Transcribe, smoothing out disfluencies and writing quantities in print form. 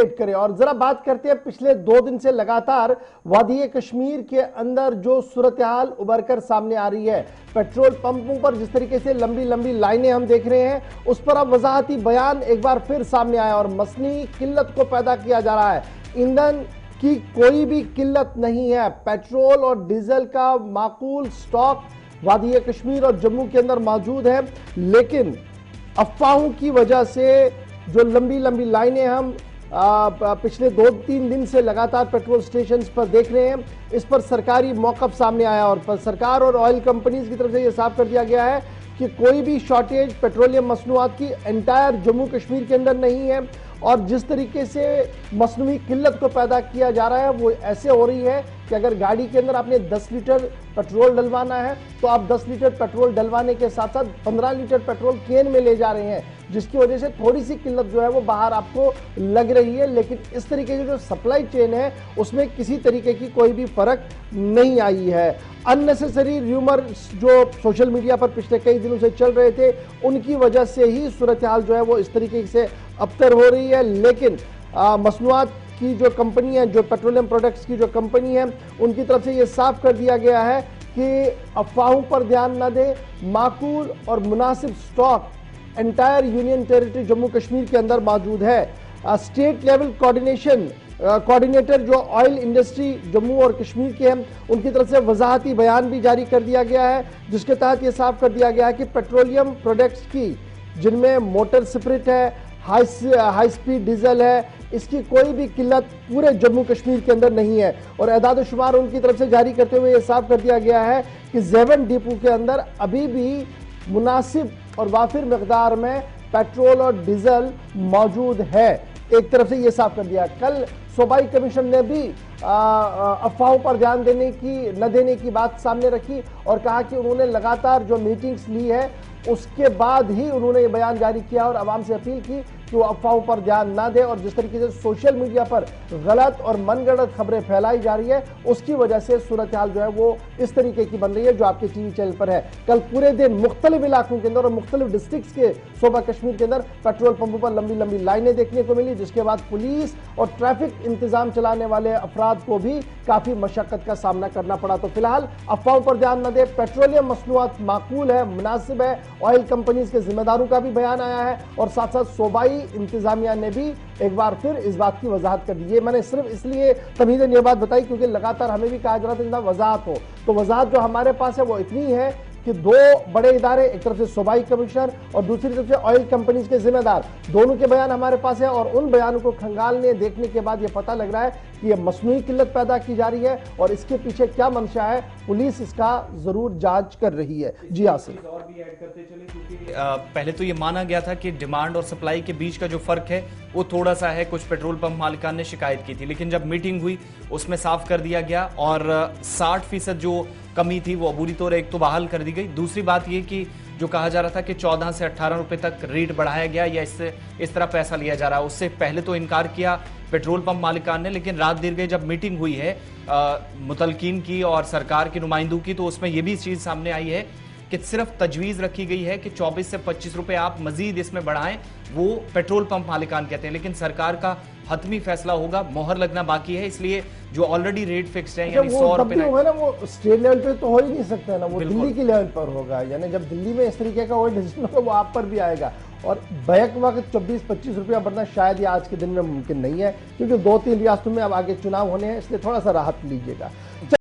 Update करें। और जरा बात करते हैं पिछले 2 दिन से लगातार वादी कश्मीर के अंदर जो सूरत हाल उभर कर सामने आ रही है। पेट्रोल पंपों पर जिस तरीके से लंबी लंबी लाइनें हम देख रहे हैं, उस पर अब वजाहती बयान एक बार फिर सामने आया और मसनी किल्लत को पैदा किया जा रहा है। ईंधन की कोई भी किल्लत नहीं है। पेट्रोल और डीजल का माकूल स्टॉक वादी कश्मीर और जम्मू के अंदर मौजूद है, लेकिन अफवाहों की वजह से जो लंबी लंबी लाइनें हम पिछले 2-3 दिन से लगातार पेट्रोल स्टेशन पर देख रहे हैं, इस पर सरकारी मौकफ सामने आया और सरकार और ऑयल कंपनीज की तरफ से यह साफ कर दिया गया है कि कोई भी शॉर्टेज पेट्रोलियम मसनूआत की एंटायर जम्मू कश्मीर के अंदर नहीं है। और जिस तरीके से मसनूई किल्लत को पैदा किया जा रहा है वो ऐसे हो रही है कि अगर गाड़ी के अंदर आपने 10 लीटर पेट्रोल डलवाना है तो आप 10 लीटर पेट्रोल डलवाने के साथ साथ 15 लीटर पेट्रोल केन में ले जा रहे हैं, जिसकी वजह से थोड़ी सी किल्लत जो है वो बाहर आपको लग रही है। लेकिन इस तरीके की जो सप्लाई चेन है उसमें किसी तरीके की कोई भी फर्क नहीं आई है। अननेसेसरी र्यूमर जो सोशल मीडिया पर पिछले कई दिनों से चल रहे थे, उनकी वजह से ही सूरत हाल जो है वो इस तरीके से अबतर हो रही है। लेकिन मसनूआत की जो कंपनी है, जो पेट्रोलियम प्रोडक्ट्स की जो कंपनी है, उनकी तरफ से ये साफ कर दिया गया है कि अफवाहों पर ध्यान न दें, माकूल और मुनासिब stock entire union territory Jammu Kashmir के अंदर मौजूद है। स्टेट लेवल कोऑर्डिनेटर जो ऑयल इंडस्ट्री जम्मू और कश्मीर के हैं, उनकी तरफ से वजाहती बयान भी जारी कर दिया गया है, जिसके तहत यह साफ कर दिया गया है कि पेट्रोलियम प्रोडक्ट्स की, जिनमें मोटर स्पिरिट है, हाई स्पीड डीजल है, इसकी कोई भी किल्लत पूरे जम्मू कश्मीर के अंदर नहीं है। और एदाद शुमार उनकी तरफ से जारी करते हुए यह साफ कर दिया गया है कि जेवन डिपो के अंदर अभी भी मुनासिब और वाफिर मकदार में पेट्रोल और डीजल मौजूद है। एक तरफ से यह साफ कर दिया। कल सूबाई कमीशन ने भी अफवाहों पर ध्यान न देने की बात सामने रखी और कहा कि उन्होंने लगातार जो मीटिंग्स ली है उसके बाद ही उन्होंने ये बयान जारी किया और आवाम से अपील की कि वो अफवाहों पर ध्यान ना दे। और जिस तरीके से सोशल मीडिया पर गलत और मनगढ़ंत खबरें फैलाई जा रही है, उसकी वजह से सूरत हाल जो है वो इस तरीके की बन रही है जो आपके टीवी चैनल पर है। कल पूरे दिन मुख्तलिफ इलाकों के अंदर और मुख्तलिफ डिस्ट्रिक्ट के सूबा कश्मीर के अंदर पेट्रोल पंपों पर लंबी लंबी लाइनें देखने को मिली, जिसके बाद पुलिस और ट्रैफिक इंतजाम चलाने वाले अफराद को भी काफी मशक्कत का सामना करना पड़ा। तो फिलहाल अफवाहों पर ध्यान न दे, पेट्रोलियम मसनूआत माकूल है, मुनासिब है। ऑयल कंपनीज के जिम्मेदारों का भी बयान आया है और साथ साथ सूबाई इंतजामिया ने भी एक बार फिर इस बात की वजाहत कर दी है। मैंने सिर्फ इसलिए तमीज़न ये बात बताई क्योंकि लगातार हमें भी कहा जा रहा था कि वजाहत हो, तो वजाहत जो हमारे पास है वो इतनी है कि 2 बड़े इदारे, एक तरफ से सूबाई कमिश्नर और दूसरी तरफ से ऑयल कंपनीज के जिम्मेदार, दोनों के बयान हमारे पास है और उन बयानों को खंगालने देखने के बाद ये पता लग रहा है कि ये मसनूई किल्लत पैदा की जा रही है और इसके पीछे क्या मंशा है, पुलिस इसका जरूर जांच कर रही है। जी आसिफ, और भी ऐड करते चले क्योंकि पहले तो ये माना गया था कि डिमांड और सप्लाई के बीच का जो फर्क है वो थोड़ा सा है, कुछ पेट्रोल पंप मालिकान ने शिकायत की थी, लेकिन जब मीटिंग हुई उसमें साफ कर दिया गया और 60% जो कमी थी वो अबूरी तौर एक तो बहाल कर दी गई। दूसरी बात ये कि जो कहा जा रहा था कि 14 से 18 रुपए तक रेट बढ़ाया गया या इससे इस तरह पैसा लिया जा रहा है, उससे पहले तो इनकार किया पेट्रोल पंप मालिकान ने, लेकिन रात देर गई जब मीटिंग हुई है मुतलकीन की और सरकार के नुमाइंदों की, तो उसमें यह भी चीज सामने आई है कि सिर्फ तजवीज रखी गई है कि 24 से 25 रुपए आप मजीद इसमें बढ़ाएं, वो पेट्रोल पंप मालिकान कहते हैं, लेकिन सरकार का हतमी फैसला होगा, मोहर लगना बाकी है। इसलिए जो ऑलरेडी रेट फिक्स है यानी 100 रुपए होगा ना, वो स्टेट लेवल पे तो हो ही नहीं सकता है ना, वो दिल्ली की लेवल पर होगा। यानी जब दिल्ली में इस तरीके का कोई डिसीजन होगा वो आप पर भी आएगा और बैक वक्त 24-25 रुपया बढ़ना शायद ये आज के दिन में मुमकिन नहीं है, क्योंकि 2-3 रियासतों में अब आगे चुनाव होने हैं, इसलिए थोड़ा सा राहत लीजिएगा।